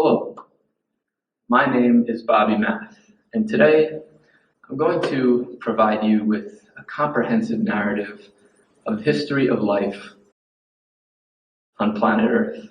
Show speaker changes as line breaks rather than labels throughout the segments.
Hello, my name is Bobby Math, and today I'm going to provide you with a comprehensive narrative of the history of life on planet Earth.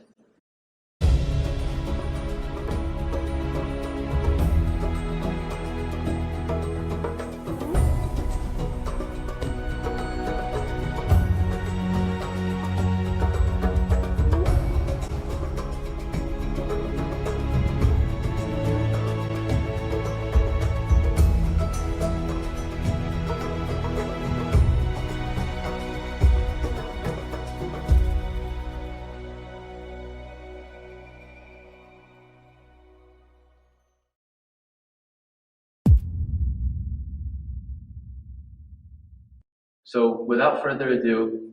So without further ado,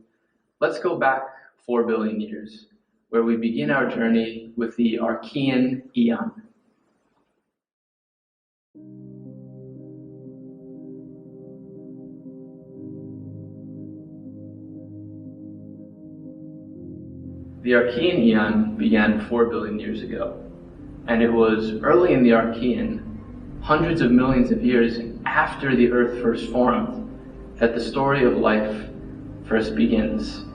let's go back 4 billion years, where we begin our journey with the Archean Eon. The Archean Eon began 4 billion years ago, and it was early in the Archean, hundreds of millions of years after the Earth first formed, that the story of life first begins.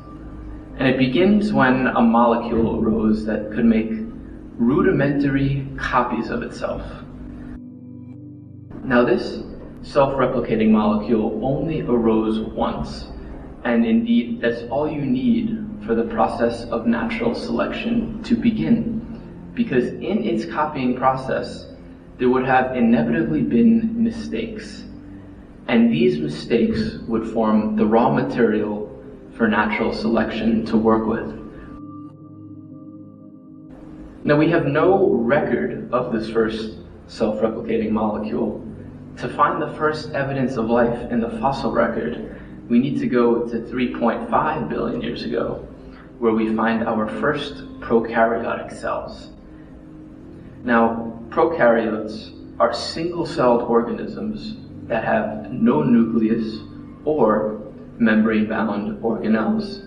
And it begins when a molecule arose that could make rudimentary copies of itself. Now this self-replicating molecule only arose once, and indeed that's all you need for the process of natural selection to begin, because in its copying process there would have inevitably been mistakes. And these mistakes would form the raw material for natural selection to work with. Now we have no record of this first self-replicating molecule. To find the first evidence of life in the fossil record, we need to go to 3.5 billion years ago, where we find our first prokaryotic cells. Now, prokaryotes are single-celled organisms that have no nucleus or membrane-bound organelles.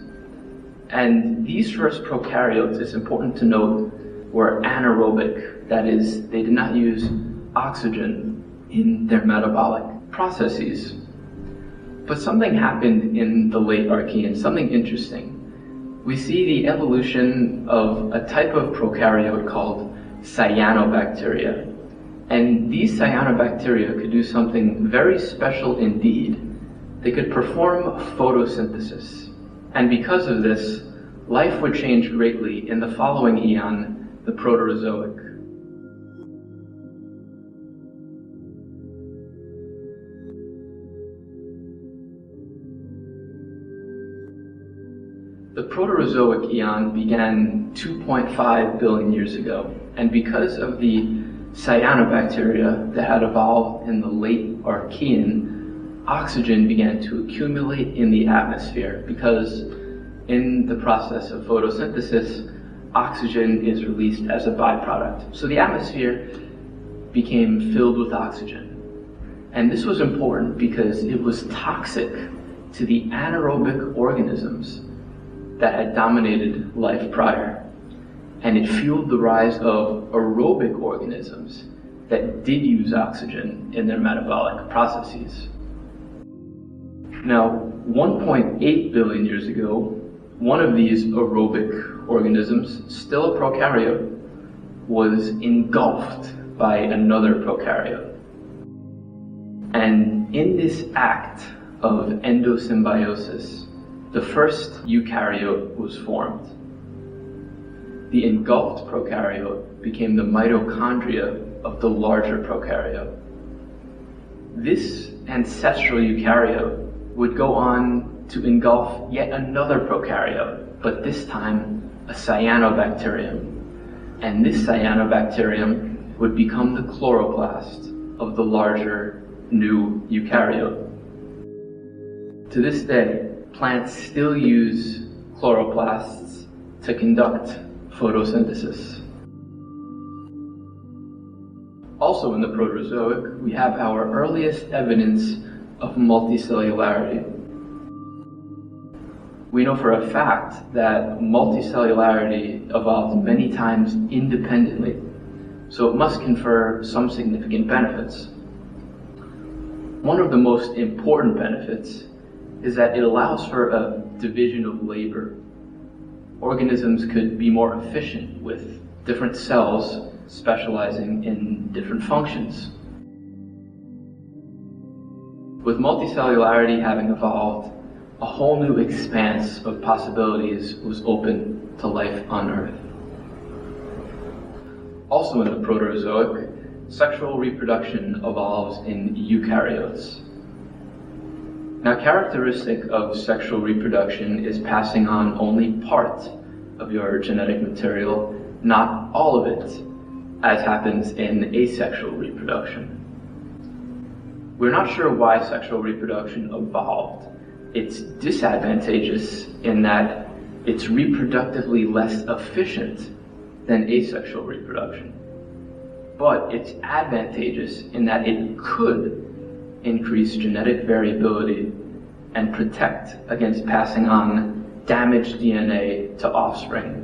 And these first prokaryotes, it's important to note, were anaerobic. That is, they did not use oxygen in their metabolic processes. But something happened in the late Archean, something interesting. We see the evolution of a type of prokaryote called cyanobacteria. And these cyanobacteria could do something very special indeed. They could perform photosynthesis. And because of this, life would change greatly in the following eon, the Proterozoic. The Proterozoic eon began 2.5 billion years ago, and because of the cyanobacteria that had evolved in the late Archean, oxygen began to accumulate in the atmosphere because in the process of photosynthesis, oxygen is released as a byproduct. So the atmosphere became filled with oxygen. And this was important because it was toxic to the anaerobic organisms that had dominated life prior. And it fueled the rise of aerobic organisms that did use oxygen in their metabolic processes. Now, 1.8 billion years ago, one of these aerobic organisms, still a prokaryote, was engulfed by another prokaryote. And in this act of endosymbiosis, the first eukaryote was formed. The engulfed prokaryote became the mitochondria of the larger prokaryote. This ancestral eukaryote would go on to engulf yet another prokaryote, but this time a cyanobacterium. And this cyanobacterium would become the chloroplast of the larger new eukaryote. To this day, plants still use chloroplasts to conduct photosynthesis. Also in the Proterozoic, we have our earliest evidence of multicellularity. We know for a fact that multicellularity evolved many times independently so it must confer some significant benefits. One of the most important benefits is that it allows for a division of labor. Organisms could be more efficient with different cells specializing in different functions. With multicellularity having evolved, a whole new expanse of possibilities was open to life on Earth. Also in the Proterozoic, sexual reproduction evolves in eukaryotes. Now, characteristic of sexual reproduction is passing on only part of your genetic material, not all of it, as happens in asexual reproduction. We're not sure why sexual reproduction evolved. It's disadvantageous in that it's reproductively less efficient than asexual reproduction. But it's advantageous in that it could increase genetic variability and protect against passing on damaged DNA to offspring.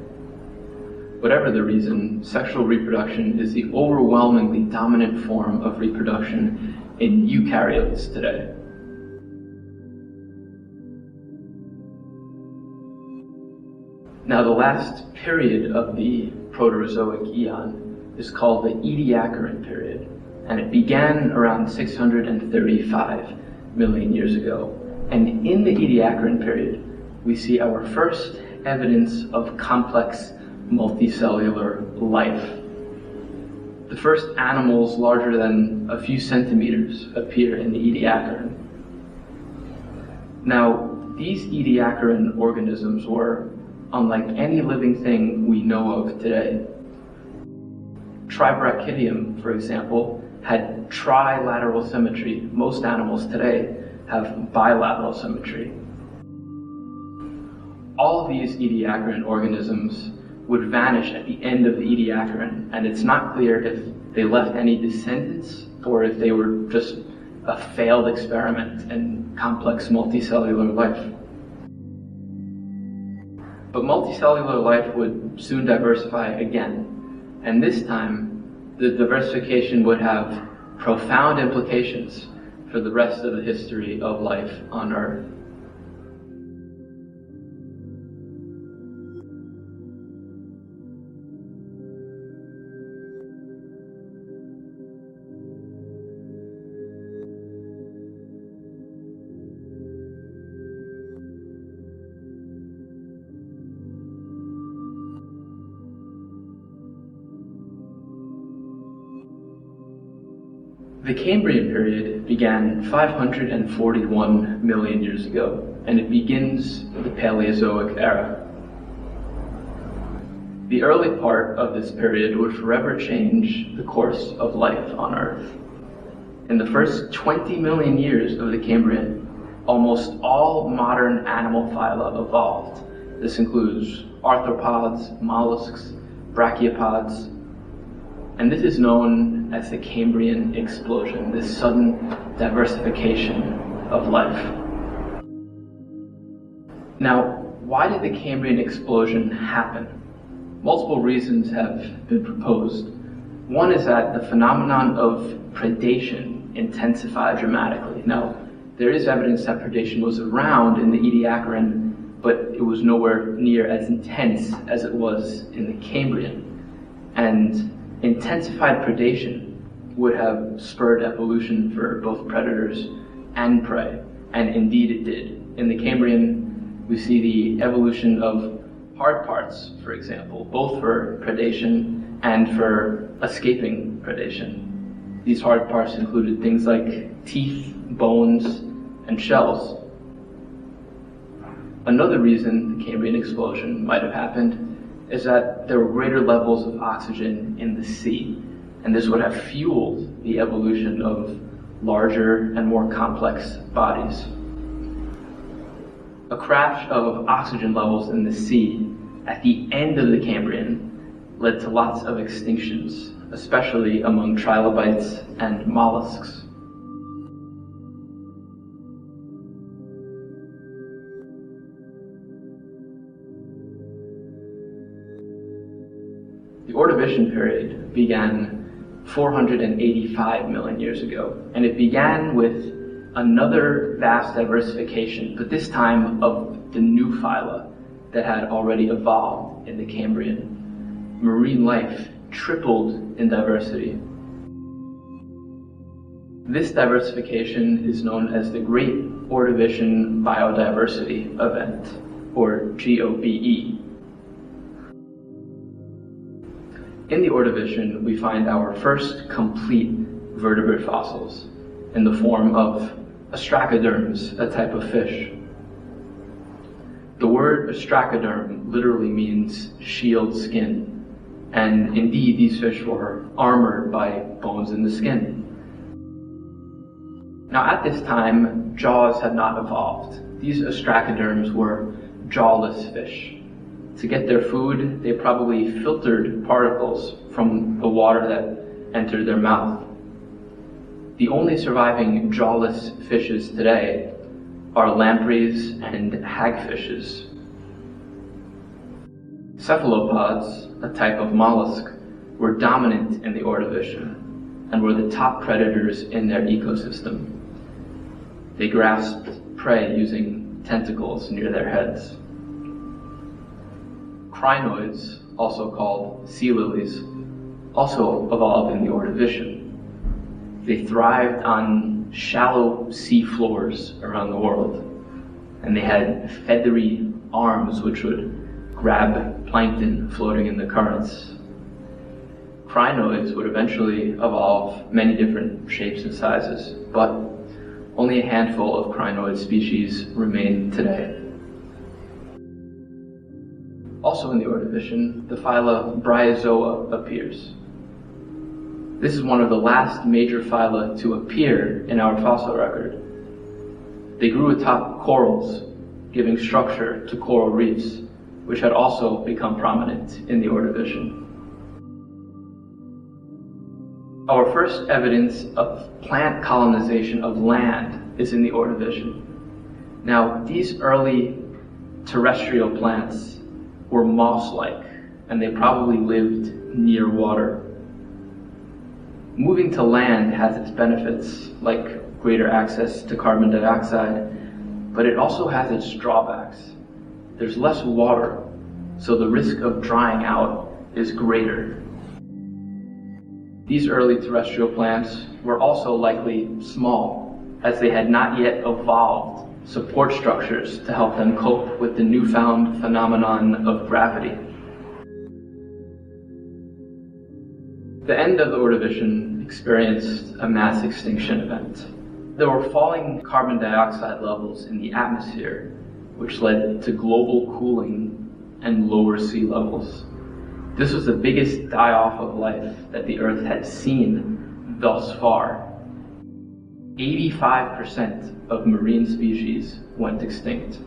Whatever the reason, sexual reproduction is the overwhelmingly dominant form of reproduction in eukaryotes today. Now, the last period of the Proterozoic eon is called the Ediacaran period, and it began around 635 million years ago. And in the Ediacaran period, we see our first evidence of complex multicellular life. The first animals larger than a few centimeters appear in the Ediacaran. Now, these Ediacaran organisms were unlike any living thing we know of today. Tribrachidium, for example, had trilateral symmetry. Most animals today have bilateral symmetry. All of these Ediacaran organisms would vanish at the end of the Ediacaran, and it's not clear if they left any descendants or if they were just a failed experiment in complex multicellular life. But multicellular life would soon diversify again, and this time the diversification would have profound implications for the rest of the history of life on Earth. The Cambrian period began 541 million years ago, and it begins the Paleozoic era. The early part of this period would forever change the course of life on Earth. In the first 20 million years of the Cambrian, almost all modern animal phyla evolved. This includes arthropods, mollusks, brachiopods, and this is known as the Cambrian explosion, this sudden diversification of life. Now, why did the Cambrian explosion happen? Multiple reasons have been proposed. One is that the phenomenon of predation intensified dramatically. Now, there is evidence that predation was around in the Ediacaran, but it was nowhere near as intense as it was in the Cambrian. And intensified predation would have spurred evolution for both predators and prey, and indeed it did. In the Cambrian, we see the evolution of hard parts, for example, both for predation and for escaping predation. These hard parts included things like teeth, bones, and shells. Another reason the Cambrian explosion might have happened is that there were greater levels of oxygen in the sea, and this would have fueled the evolution of larger and more complex bodies. A crash of oxygen levels in the sea at the end of the Cambrian led to lots of extinctions, especially among trilobites and mollusks. The Ordovician period began 485 million years ago. And it began with another vast diversification, but this time of the new phyla that had already evolved in the Cambrian. Marine life tripled in diversity. This diversification is known as the Great Ordovician Biodiversity Event, or GOBE. In the Ordovician, we find our first complete vertebrate fossils in the form of ostracoderms, a type of fish. The word ostracoderm literally means shield skin, and indeed these fish were armored by bones in the skin. Now at this time, jaws had not evolved. These ostracoderms were jawless fish. To get their food, they probably filtered particles from the water that entered their mouth. The only surviving jawless fishes today are lampreys and hagfishes. Cephalopods, a type of mollusk, were dominant in the Ordovician and were the top predators in their ecosystem. They grasped prey using tentacles near their heads. Crinoids, also called sea lilies, also evolved in the Ordovician. They thrived on shallow sea floors around the world, and they had feathery arms which would grab plankton floating in the currents. Crinoids would eventually evolve many different shapes and sizes, but only a handful of crinoid species remain today. Also in the Ordovician, the phyla Bryozoa appears. This is one of the last major phyla to appear in our fossil record. They grew atop corals, giving structure to coral reefs, which had also become prominent in the Ordovician. Our first evidence of plant colonization of land is in the Ordovician. Now, these early terrestrial plants were moss-like, and they probably lived near water. Moving to land has its benefits, like greater access to carbon dioxide, but it also has its drawbacks. There's less water, so the risk of drying out is greater. These early terrestrial plants were also likely small, as they had not yet evolved support structures to help them cope with the newfound phenomenon of gravity. The end of the Ordovician experienced a mass extinction event. There were falling carbon dioxide levels in the atmosphere, which led to global cooling and lower sea levels. This was the biggest die-off of life that the Earth had seen thus far. 85% of marine species went extinct.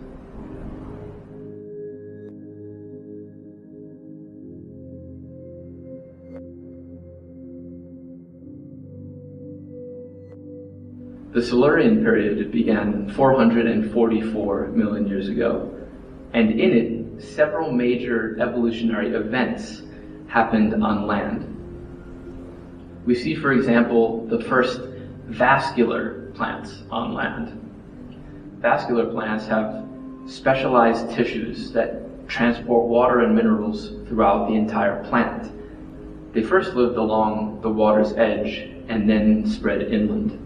The Silurian period began 444 million years ago, and in it, several major evolutionary events happened on land. We see, for example, the first vascular plants on land. Vascular plants have specialized tissues that transport water and minerals throughout the entire plant. They first lived along the water's edge and then spread inland.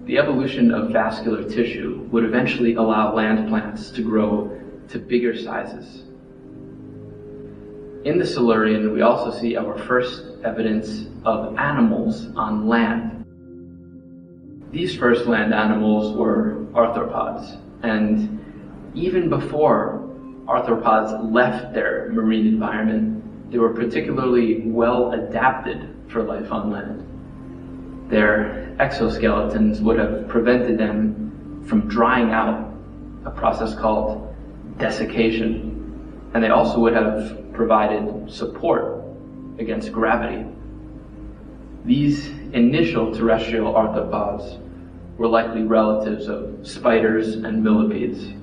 The evolution of vascular tissue would eventually allow land plants to grow to bigger sizes. In the Silurian, we also see our first evidence of animals on land. These first land animals were arthropods, and even before arthropods left their marine environment, they were particularly well adapted for life on land. Their exoskeletons would have prevented them from drying out, a process called desiccation, and they also would have provided support against gravity. These initial terrestrial arthropods were likely relatives of spiders and millipedes.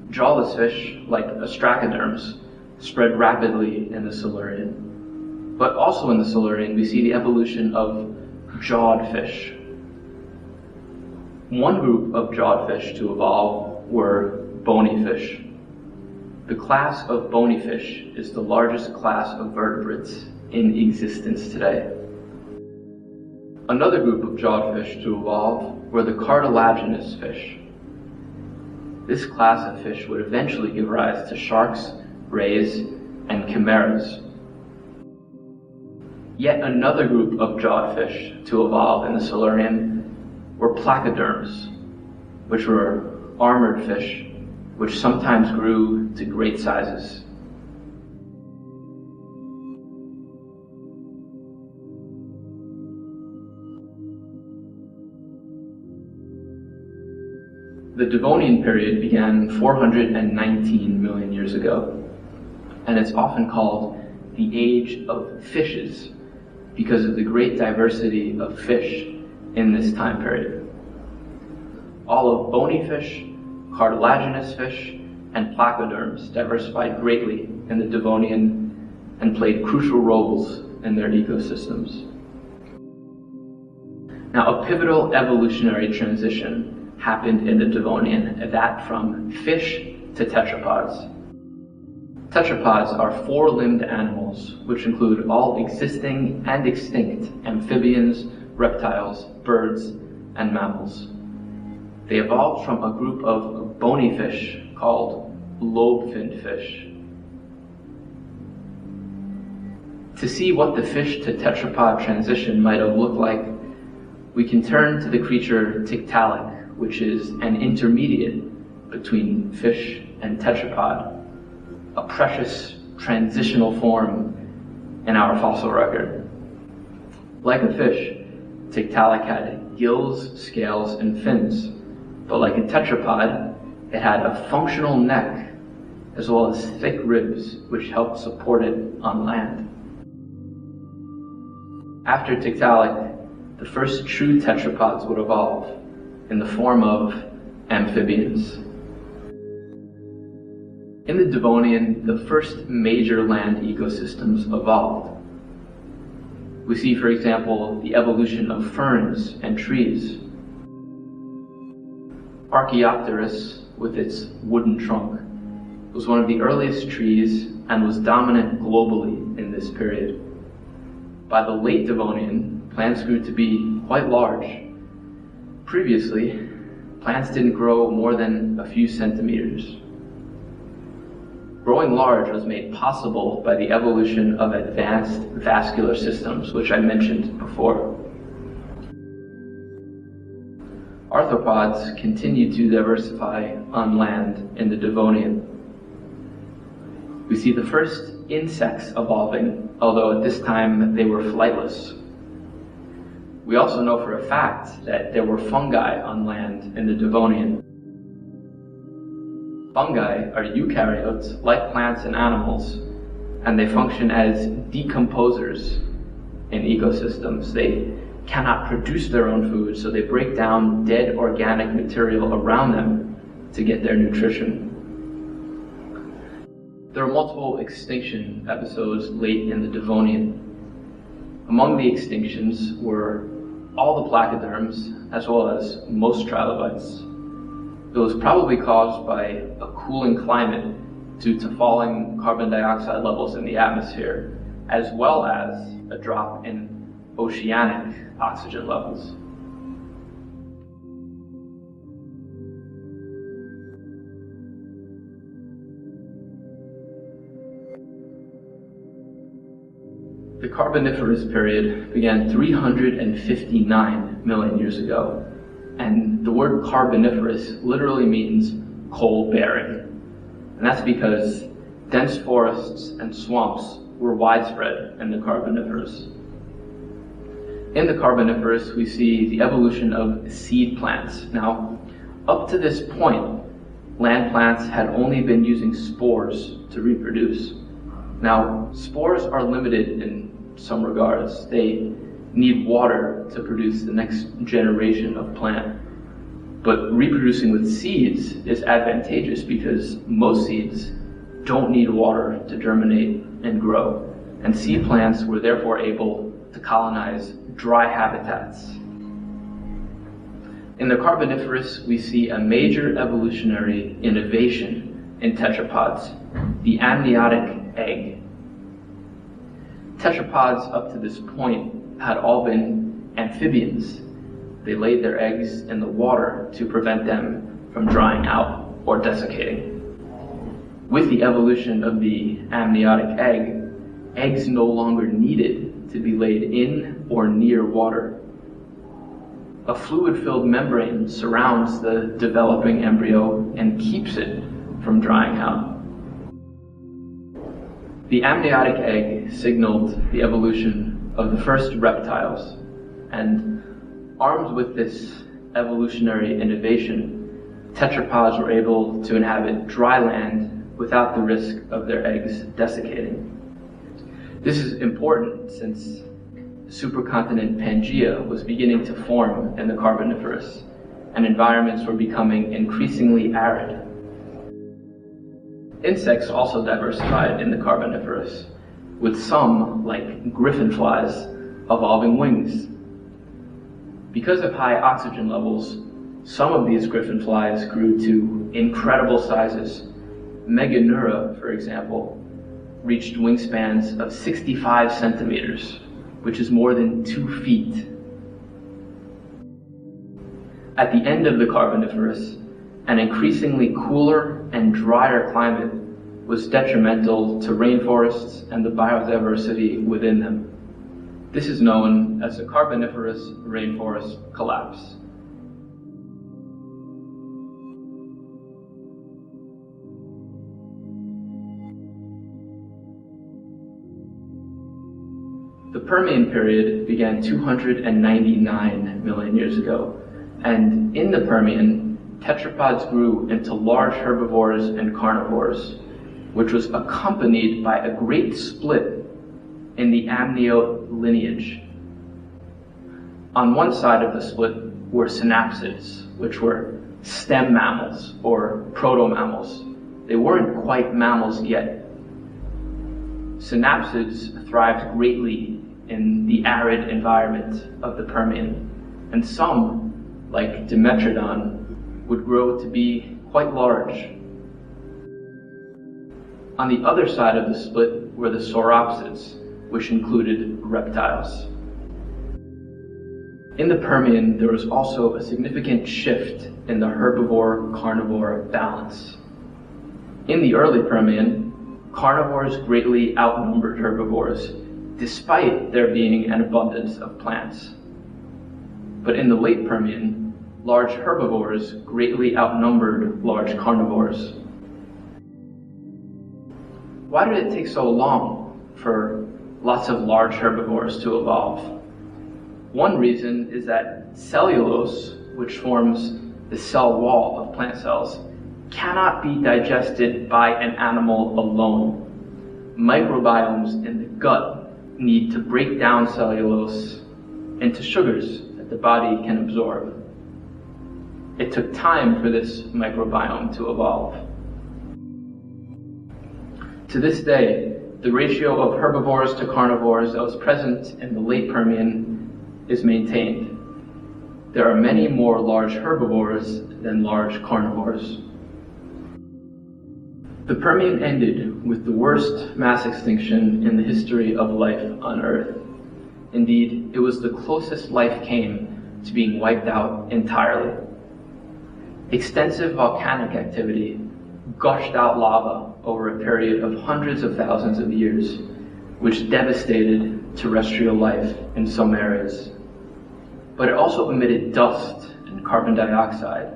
Jawless fish, like ostracoderms, spread rapidly in the Silurian. But also in the Silurian, we see the evolution of jawed fish. One group of jawed fish to evolve were bony fish. The class of bony fish is the largest class of vertebrates in existence today. Another group of jawed fish to evolve were the cartilaginous fish. This class of fish would eventually give rise to sharks, rays, and chimeras. Yet another group of jawed fish to evolve in the Silurian were placoderms, which were armored fish, which sometimes grew to great sizes. The Devonian period began 419 million years ago, and it's often called the Age of Fishes because of the great diversity of fish in this time period. All of bony fish, cartilaginous fish, and placoderms diversified greatly in the Devonian and played crucial roles in their ecosystems. Now, a pivotal evolutionary transition happened in the Devonian, that from fish to tetrapods. Tetrapods are four-limbed animals, which include all existing and extinct amphibians, reptiles, birds, and mammals. They evolved from a group of bony fish called lobe-finned fish. To see what the fish to tetrapod transition might have looked like, we can turn to the creature Tiktaalik, which is an intermediate between fish and tetrapod, a precious transitional form in our fossil record. Like a fish, Tiktaalik had gills, scales, and fins, but like a tetrapod, it had a functional neck as well as thick ribs which helped support it on land. After Tiktaalik, the first true tetrapods would evolve in the form of amphibians. In the Devonian, the first major land ecosystems evolved. We see, for example, the evolution of ferns and trees. Archaeopteris, with its wooden trunk, was one of the earliest trees and was dominant globally in this period. By the late Devonian, plants grew to be quite large. Previously, plants didn't grow more than a few centimeters. Growing large was made possible by the evolution of advanced vascular systems, which I mentioned before. Arthropods continued to diversify on land in the Devonian. We see the first insects evolving, although at this time they were flightless. We also know for a fact that there were fungi on land in the Devonian. Fungi are eukaryotes, like plants and animals, and they function as decomposers in ecosystems. They cannot produce their own food, so they break down dead organic material around them to get their nutrition. There are multiple extinction episodes late in the Devonian. Among the extinctions were all the placoderms, as well as most trilobites. It was probably caused by a cooling climate due to falling carbon dioxide levels in the atmosphere, as well as a drop in oceanic oxygen levels. The Carboniferous period began 359 million years ago, and the word Carboniferous literally means coal-bearing. And that's because dense forests and swamps were widespread in the Carboniferous. In the Carboniferous, we see the evolution of seed plants. Now, up to this point, land plants had only been using spores to reproduce. Now, spores are limited in some regards. They need water to produce the next generation of plant. But reproducing with seeds is advantageous because most seeds don't need water to germinate and grow. and sea plants were therefore able to colonize dry habitats. In the Carboniferous, we see a major evolutionary innovation in tetrapods, the amniotic egg. Tetrapods up to this point had all been amphibians. They laid their eggs in the water to prevent them from drying out or desiccating. With the evolution of the amniotic egg, eggs no longer needed to be laid in or near water. A fluid-filled membrane surrounds the developing embryo and keeps it from drying out. The amniotic egg signaled the evolution of the first reptiles, and armed with this evolutionary innovation, tetrapods were able to inhabit dry land without the risk of their eggs desiccating. This is important since supercontinent Pangaea was beginning to form in the Carboniferous, and environments were becoming increasingly arid. Insects also diversified in the Carboniferous, with some, like griffin flies, evolving wings. Because of high oxygen levels, some of these griffin flies grew to incredible sizes. Meganeura, for example, reached wingspans of 65 centimeters, which is more than 2 feet. At the end of the Carboniferous, an increasingly cooler and drier climate was detrimental to rainforests and the biodiversity within them. This is known as the Carboniferous rainforest collapse. The Permian period began 299 million years ago, and in the Permian, tetrapods grew into large herbivores and carnivores, which was accompanied by a great split in the amniote lineage. On one side of the split were synapsids, which were stem mammals or proto-mammals. They weren't quite mammals yet. Synapsids thrived greatly in the arid environment of the Permian, and some, like Dimetrodon, would grow to be quite large. On the other side of the split were the sauropsids, which included reptiles. In the Permian, there was also a significant shift in the herbivore-carnivore balance. In the early Permian, carnivores greatly outnumbered herbivores, despite there being an abundance of plants. But in the late Permian, large herbivores greatly outnumbered large carnivores. Why did it take so long for lots of large herbivores to evolve? One reason is that cellulose, which forms the cell wall of plant cells, cannot be digested by an animal alone. Microbiomes in the gut need to break down cellulose into sugars that the body can absorb. It took time for this microbiome to evolve. To this day, the ratio of herbivores to carnivores that was present in the late Permian is maintained. There are many more large herbivores than large carnivores. The Permian ended with the worst mass extinction in the history of life on Earth. Indeed, it was the closest life came to being wiped out entirely. Extensive volcanic activity gushed out lava over a period of hundreds of thousands of years, which devastated terrestrial life in some areas. But it also emitted dust and carbon dioxide.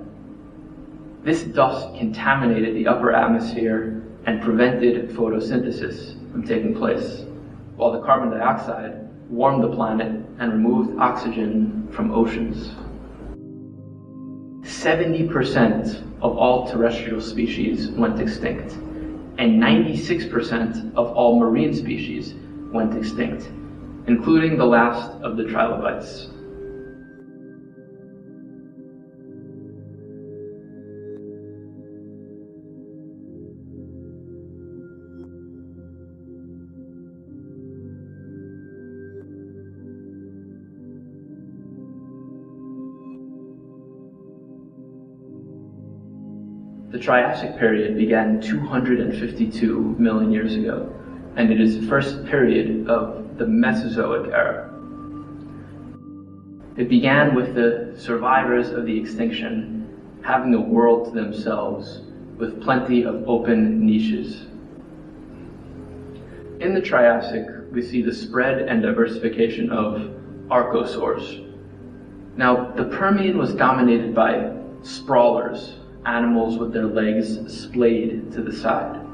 This dust contaminated the upper atmosphere and prevented photosynthesis from taking place, while the carbon dioxide warmed the planet and removed oxygen from oceans. 70% of all terrestrial species went extinct, and 96% of all marine species went extinct, including the last of the trilobites. The Triassic period began 252 million years ago, and it is the first period of the Mesozoic era. It began with the survivors of the extinction having a world to themselves with plenty of open niches. In the Triassic, we see the spread and diversification of archosaurs. Now, the Permian was dominated by sprawlers, animals with their legs splayed to the side.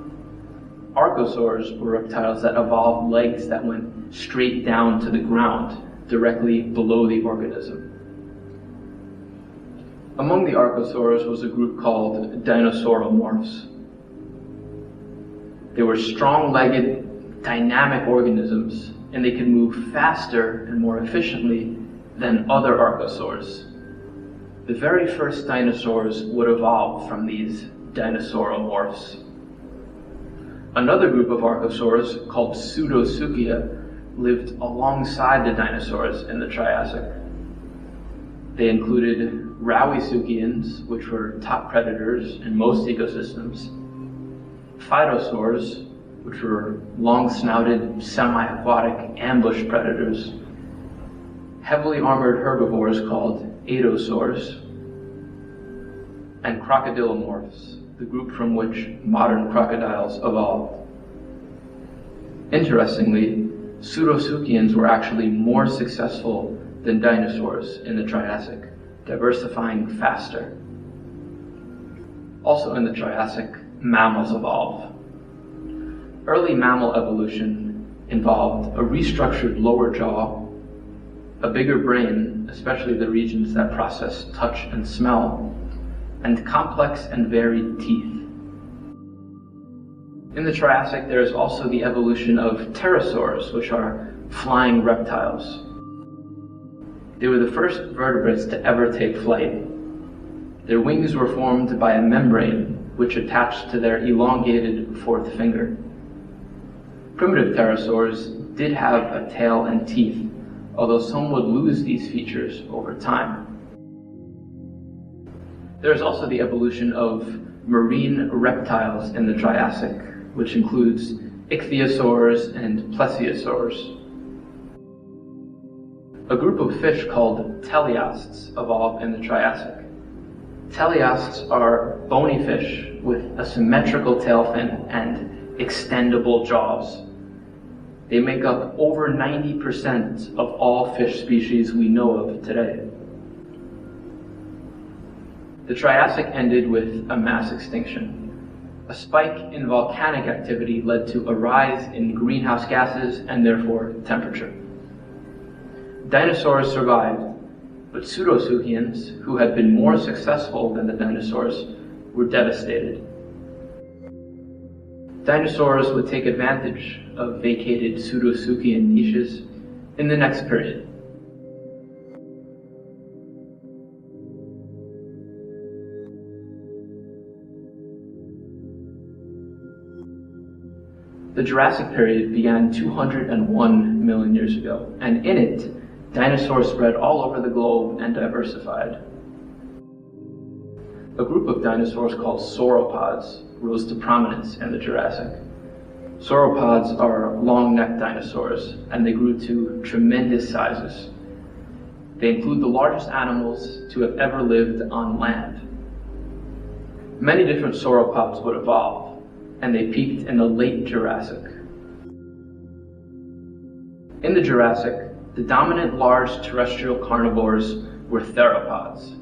Archosaurs were reptiles that evolved legs that went straight down to the ground, directly below the organism. Among the archosaurs was a group called dinosauromorphs. They were strong-legged, dynamic organisms, and they could move faster and more efficiently than other archosaurs. The very first dinosaurs would evolve from these dinosauromorphs. Another group of archosaurs, called pseudosuchia, lived alongside the dinosaurs in the Triassic. They included Rauisuchians, which were top predators in most ecosystems, phytosaurs, which were long-snouted, semi-aquatic ambush predators, heavily armored herbivores called adosaurs, and crocodilomorphs, the group from which modern crocodiles evolved. Interestingly, pseudosuchians were actually more successful than dinosaurs in the Triassic, diversifying faster. Also in the Triassic, mammals evolved. Early mammal evolution involved a restructured lower jaw, a bigger brain, especially the regions that process touch and smell, and complex and varied teeth. In the Triassic, there is also the evolution of pterosaurs, which are flying reptiles. They were the first vertebrates to ever take flight. Their wings were formed by a membrane which attached to their elongated fourth finger. Primitive pterosaurs did have a tail and teeth, although some would lose these features over time. There is also the evolution of marine reptiles in the Triassic, which includes ichthyosaurs and plesiosaurs. A group of fish called teleosts evolved in the Triassic. Teleosts are bony fish with a symmetrical tail fin and extendable jaws. They make up over 90% of all fish species we know of today. The Triassic ended with a mass extinction. A spike in volcanic activity led to a rise in greenhouse gases and therefore temperature. Dinosaurs survived, but pseudosuchians, who had been more successful than the dinosaurs, were devastated. Dinosaurs would take advantage of vacated pseudosuchian niches in the next period. The Jurassic period began 201 million years ago, and in it, dinosaurs spread all over the globe and diversified. A group of dinosaurs called sauropods rose to prominence in the Jurassic. Sauropods are long-necked dinosaurs, and they grew to tremendous sizes. They include the largest animals to have ever lived on land. Many different sauropods would evolve, and they peaked in the late Jurassic. In the Jurassic, the dominant large terrestrial carnivores were theropods.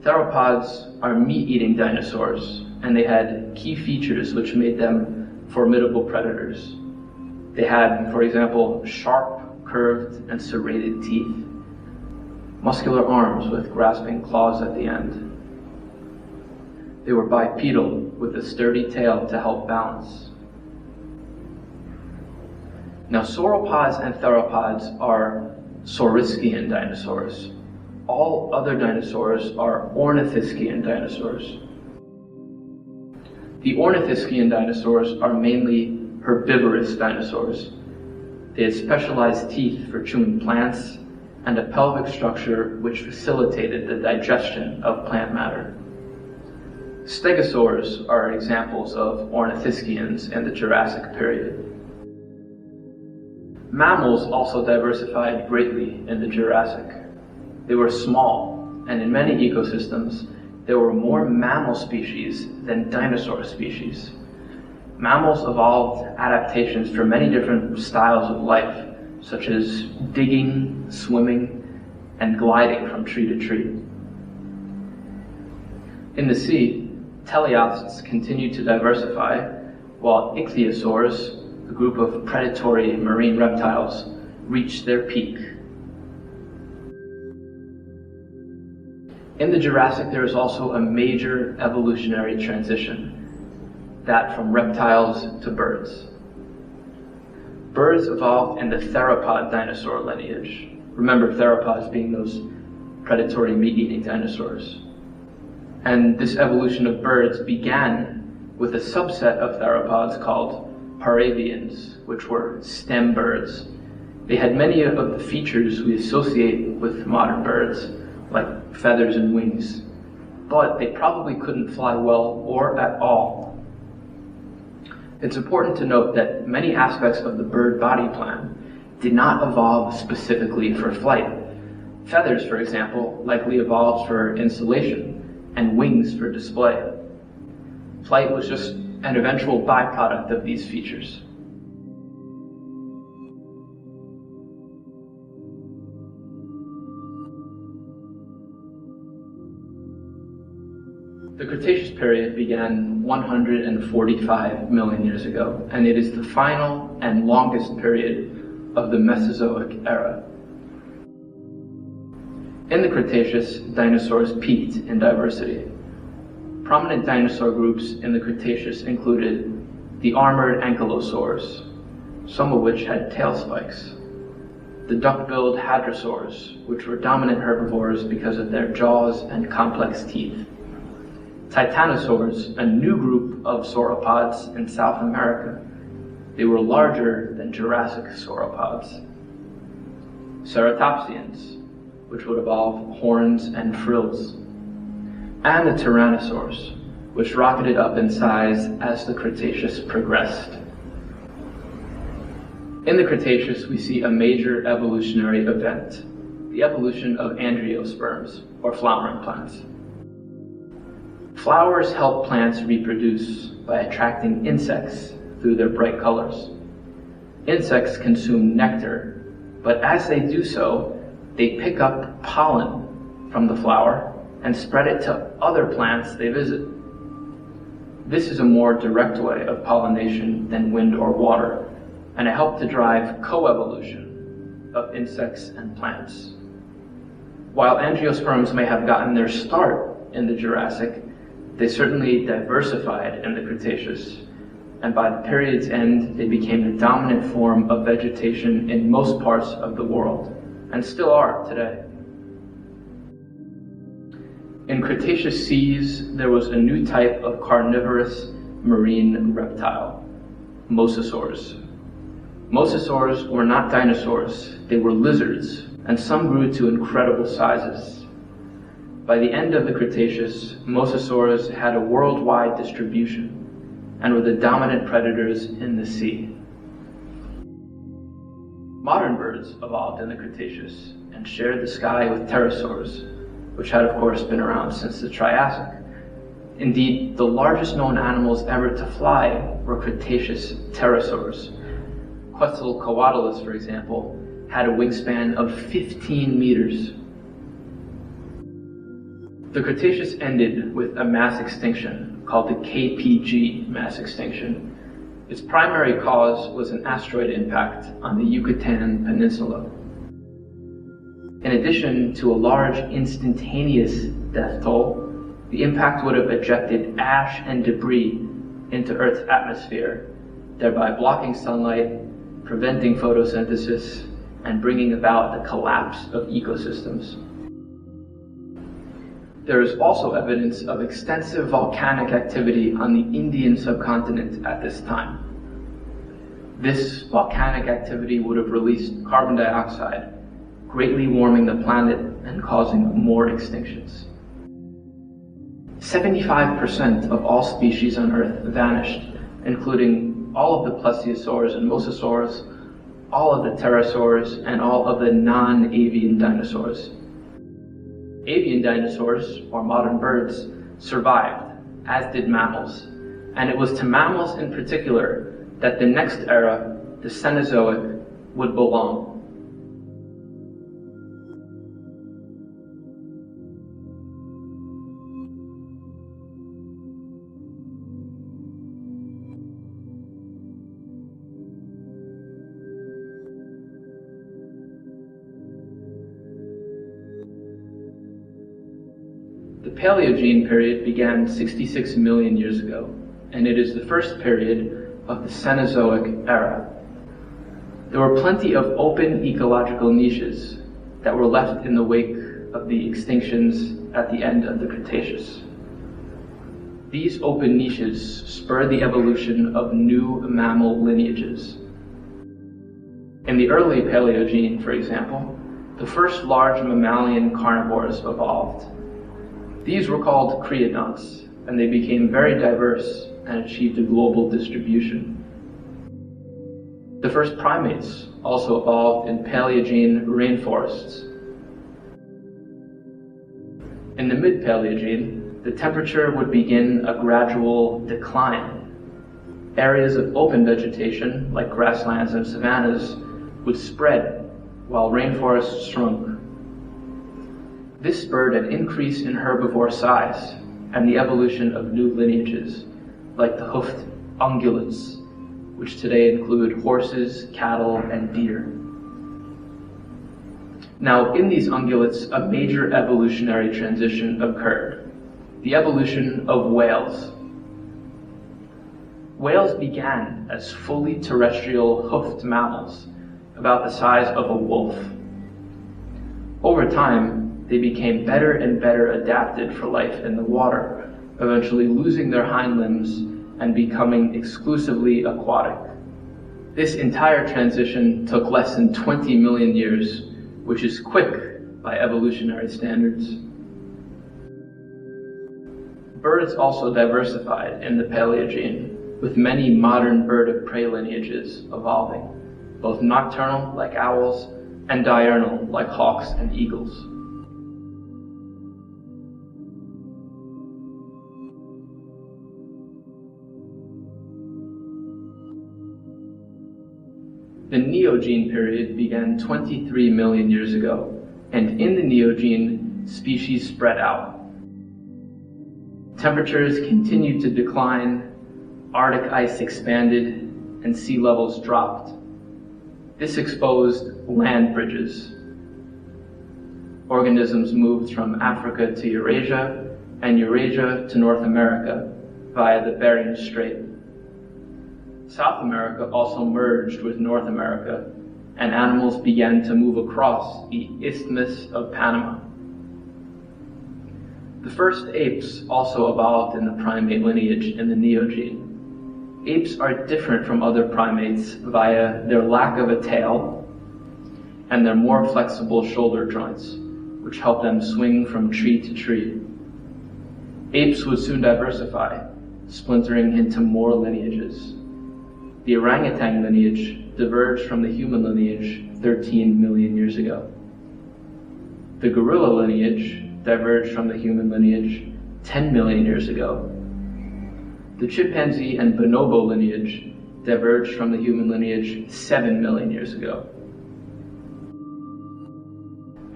Theropods are meat-eating dinosaurs, and they had key features which made them formidable predators. They had, for example, sharp, curved, and serrated teeth, muscular arms with grasping claws at the end. They were bipedal, with a sturdy tail to help balance. Now, sauropods and theropods are saurischian dinosaurs. All other dinosaurs are ornithischian dinosaurs. The ornithischian dinosaurs are mainly herbivorous dinosaurs. They had specialized teeth for chewing plants and a pelvic structure which facilitated the digestion of plant matter. Stegosaurs are examples of ornithischians in the Jurassic period. Mammals also diversified greatly in the Jurassic. They were small, and in many ecosystems, there were more mammal species than dinosaur species. Mammals evolved adaptations for many different styles of life, such as digging, swimming, and gliding from tree to tree. In the sea, teleosts continued to diversify, while ichthyosaurs, a group of predatory marine reptiles, reached their peak. In the Jurassic, there is also a major evolutionary transition, that from reptiles to birds. Birds evolved in the theropod dinosaur lineage. Remember theropods being those predatory meat-eating dinosaurs. And this evolution of birds began with a subset of theropods called paravians, which were stem birds. They had many of the features we associate with modern birds, like feathers and wings, but they probably couldn't fly well or at all. It's important to note that many aspects of the bird body plan did not evolve specifically for flight. Feathers, for example, likely evolved for insulation, and wings for display. Flight was just an eventual byproduct of these features. The Cretaceous period began 145 million years ago, and it is the final and longest period of the Mesozoic era. In the Cretaceous, dinosaurs peaked in diversity. Prominent dinosaur groups in the Cretaceous included the armored ankylosaurs, some of which had tail spikes, the duck-billed hadrosaurs, which were dominant herbivores because of their jaws and complex teeth, titanosaurs, a new group of sauropods in South America. They were larger than Jurassic sauropods. Ceratopsians, which would evolve horns and frills, and the tyrannosaurs, which rocketed up in size as the Cretaceous progressed. In the Cretaceous, we see a major evolutionary event, the evolution of angiosperms, or flowering plants. Flowers help plants reproduce by attracting insects through their bright colors. Insects consume nectar, but as they do so, they pick up pollen from the flower and spread it to other plants they visit. This is a more direct way of pollination than wind or water, and it helped to drive coevolution of insects and plants. While angiosperms may have gotten their start in the Jurassic, they certainly diversified in the Cretaceous, and by the period's end, they became the dominant form of vegetation in most parts of the world, and still are today. In Cretaceous seas, there was a new type of carnivorous marine reptile, mosasaurs. Mosasaurs were not dinosaurs, they were lizards, and some grew to incredible sizes. By the end of the Cretaceous, mosasaurs had a worldwide distribution and were the dominant predators in the sea. Modern birds evolved in the Cretaceous and shared the sky with pterosaurs, which had of course been around since the Triassic. Indeed, the largest known animals ever to fly were Cretaceous pterosaurs. Quetzalcoatlus, for example, had a wingspan of 15 meters. The Cretaceous ended with a mass extinction called the KPG mass extinction. Its primary cause was an asteroid impact on the Yucatan Peninsula. In addition to a large instantaneous death toll, the impact would have ejected ash and debris into Earth's atmosphere, thereby blocking sunlight, preventing photosynthesis, and bringing about the collapse of ecosystems. There is also evidence of extensive volcanic activity on the Indian subcontinent at this time. This volcanic activity would have released carbon dioxide, greatly warming the planet and causing more extinctions. 75% of all species on Earth vanished, including all of the plesiosaurs and mosasaurs, all of the pterosaurs, and all of the non-avian dinosaurs. Avian dinosaurs, or modern birds, survived, as did mammals, and it was to mammals in particular that the next era, the Cenozoic, would belong. The Paleogene period began 66 million years ago, and it is the first period of the Cenozoic era. There were plenty of open ecological niches that were left in the wake of the extinctions at the end of the Cretaceous. These open niches spurred the evolution of new mammal lineages. In the early Paleogene, for example, the first large mammalian carnivores evolved. These were called creodonts, and they became very diverse and achieved a global distribution. The first primates also evolved in Paleogene rainforests. In the mid-Paleogene, the temperature would begin a gradual decline. Areas of open vegetation, like grasslands and savannas, would spread while rainforests shrunk. This spurred an increase in herbivore size and the evolution of new lineages, like the hoofed ungulates, which today include horses, cattle, and deer. Now, in these ungulates, a major evolutionary transition occurred: the evolution of whales. Whales began as fully terrestrial hoofed mammals, about the size of a wolf. Over time, they became better and better adapted for life in the water, eventually losing their hind limbs and becoming exclusively aquatic. This entire transition took less than 20 million years, which is quick by evolutionary standards. Birds also diversified in the Paleogene, with many modern bird of prey lineages evolving, both nocturnal, like owls, and diurnal, like hawks and eagles. The Neogene period began 23 million years ago, and in the Neogene, species spread out. Temperatures continued to decline, Arctic ice expanded, and sea levels dropped. This exposed land bridges. Organisms moved from Africa to Eurasia, and Eurasia to North America via the Bering Strait. South America also merged with North America, and animals began to move across the Isthmus of Panama. The first apes also evolved in the primate lineage in the Neogene. Apes are different from other primates via their lack of a tail and their more flexible shoulder joints, which help them swing from tree to tree. Apes would soon diversify, splintering into more lineages. The orangutan lineage diverged from the human lineage 13 million years ago. The gorilla lineage diverged from the human lineage 10 million years ago. The chimpanzee and bonobo lineage diverged from the human lineage 7 million years ago.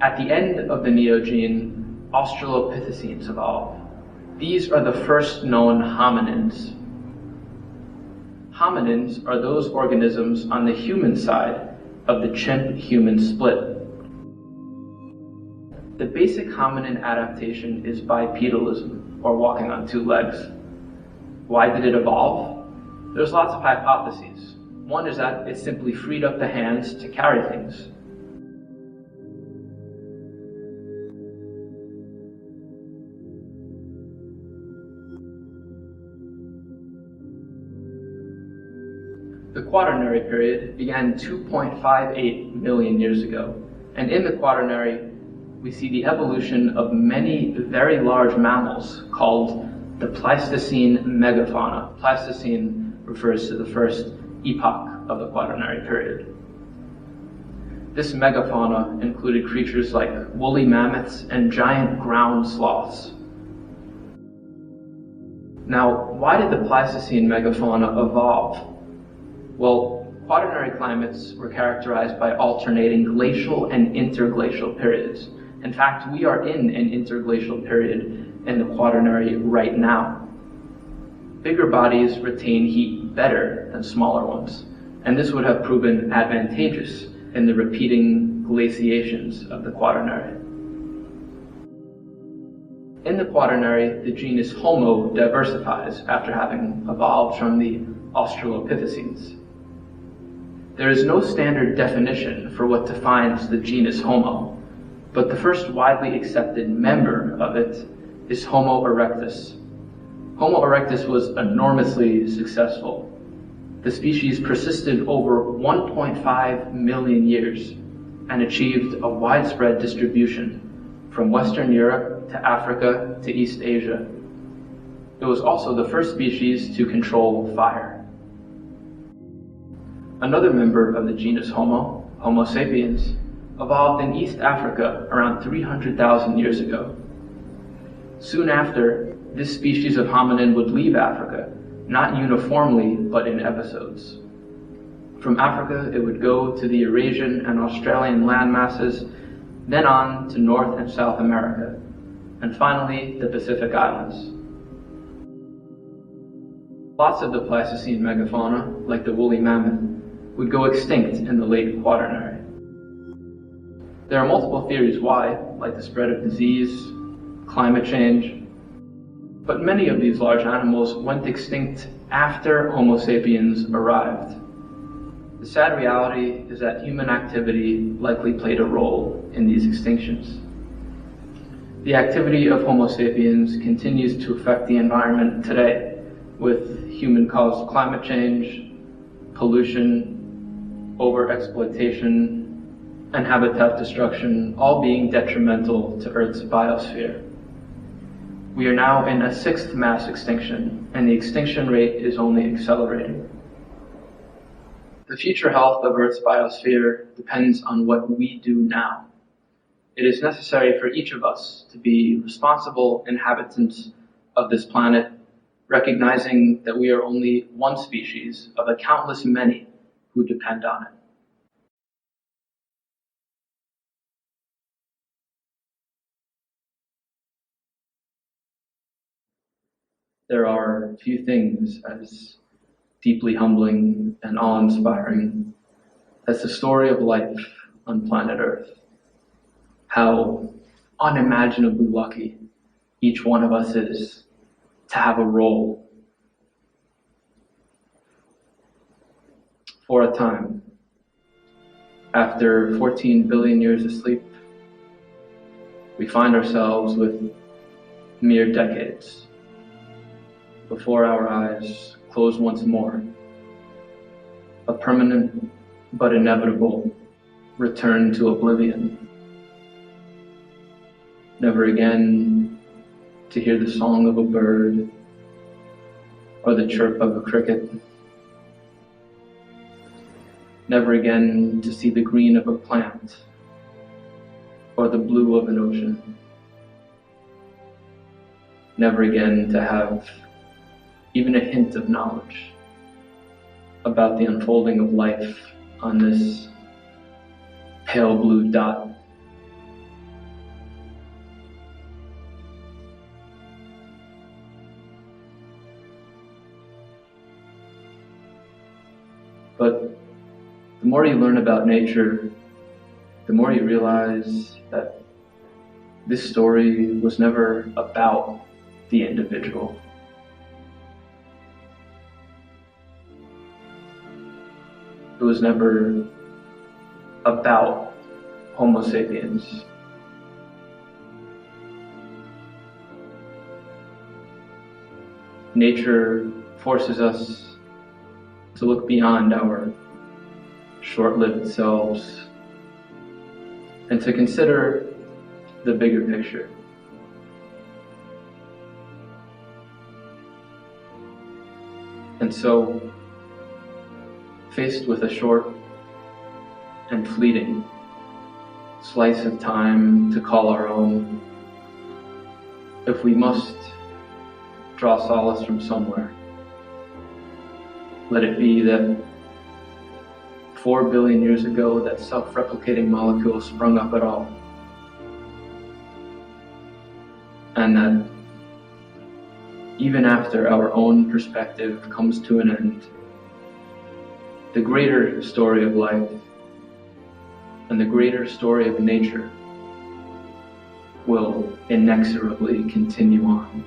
At the end of the Neogene, Australopithecines evolved. These are the first known hominins. Hominins are those organisms on the human side of the chimp-human split. The basic hominin adaptation is bipedalism, or walking on two legs. Why did it evolve? There's lots of hypotheses. One is that it simply freed up the hands to carry things. The Quaternary period began 2.58 million years ago, and in the Quaternary, we see the evolution of many very large mammals called the Pleistocene megafauna. Pleistocene refers to the first epoch of the Quaternary period. This megafauna included creatures like woolly mammoths and giant ground sloths. Now, why did the Pleistocene megafauna evolve? Well, quaternary climates were characterized by alternating glacial and interglacial periods. In fact, we are in an interglacial period in the Quaternary right now. Bigger bodies retain heat better than smaller ones, and this would have proven advantageous in the repeating glaciations of the Quaternary. In the Quaternary, the genus Homo diversifies after having evolved from the Australopithecines. There is no standard definition for what defines the genus Homo, but the first widely accepted member of it is Homo erectus. Homo erectus was enormously successful. The species persisted over 1.5 million years and achieved a widespread distribution from Western Europe to Africa to East Asia. It was also the first species to control fire. Another member of the genus Homo, Homo sapiens, evolved in East Africa around 300,000 years ago. Soon after, this species of hominin would leave Africa, not uniformly, but in episodes. From Africa, it would go to the Eurasian and Australian landmasses, then on to North and South America, and finally the Pacific Islands. Lots of the Pleistocene megafauna, like the woolly mammoth, would go extinct in the late Quaternary. There are multiple theories why, like the spread of disease, climate change, but many of these large animals went extinct after Homo sapiens arrived. The sad reality is that human activity likely played a role in these extinctions. The activity of Homo sapiens continues to affect the environment today, with human-caused climate change, pollution, overexploitation, and habitat destruction all being detrimental to Earth's biosphere. We are now in a sixth mass extinction, and the extinction rate is only accelerating. The future health of Earth's biosphere depends on what we do now. It is necessary for each of us to be responsible inhabitants of this planet, recognizing that we are only one species of the countless many who depend on it. There are few things as deeply humbling and awe-inspiring as the story of life on planet Earth. How unimaginably lucky each one of us is to have a role. For a time, after 14 billion years of sleep, we find ourselves with mere decades before our eyes close once more. A permanent but inevitable return to oblivion. Never again to hear the song of a bird or the chirp of a cricket. Never again to see the green of a plant or the blue of an ocean. Never again to have even a hint of knowledge about the unfolding of life on this pale blue dot. But the more you learn about nature, the more you realize that this story was never about the individual. It was never about Homo sapiens. Nature forces us to look beyond our short-lived selves and to consider the bigger picture. And so, faced with a short and fleeting slice of time to call our own, if we must draw solace from somewhere, let it be that 4 billion years ago that self-replicating molecule sprung up at all, and that even after our own perspective comes to an end, the greater story of life and the greater story of nature will inexorably continue on.